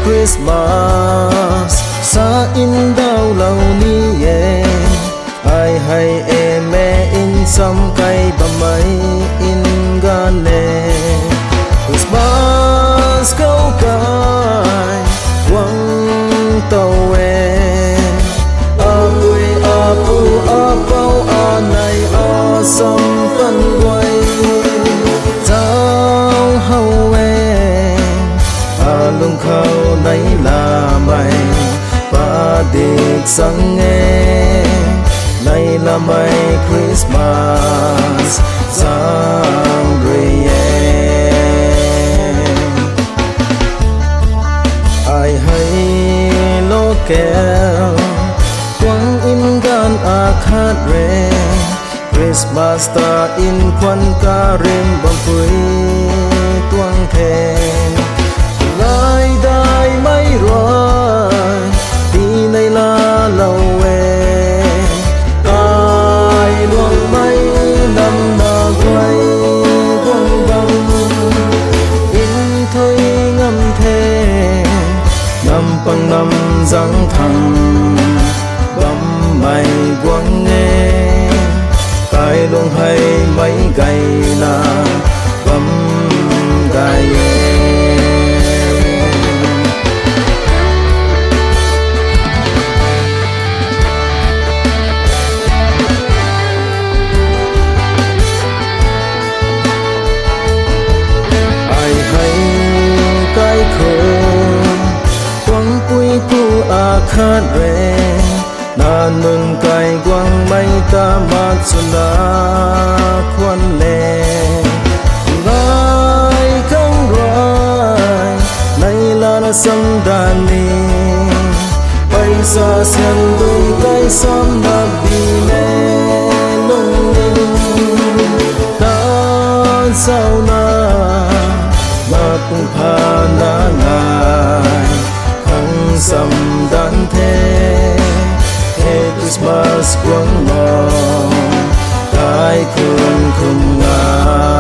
Christmas sa indaw law niye ay hay eme insam kay bamay ingane Christmas kau kay wang tawe apoy apu apaw anay asam panway tao hawe along khâu nấy là mày và điệt sang nghe này là mày Christmas sang rìa ai hay lo kêu quăng in gan a khát re Christmas ta in kwan ka rim bang pui tuang khen lại đại mấy rồi đi này là lâu về ai luôn mấy năm đã quay quăng băng in thôi ngâm thề năm bằng năm răng thẳng bấm mày quăng nghe cái luôn hay mấy ngày là bấm gai khát re na nun kai quang mai ta mat suna kwan le ngai kang rai nay la na sam dan ni paisa sen dui kai sam na bi me lung ta sao na ma pung pha na ngai sam dan thế Christmas quang mong cái cuốn khung ngà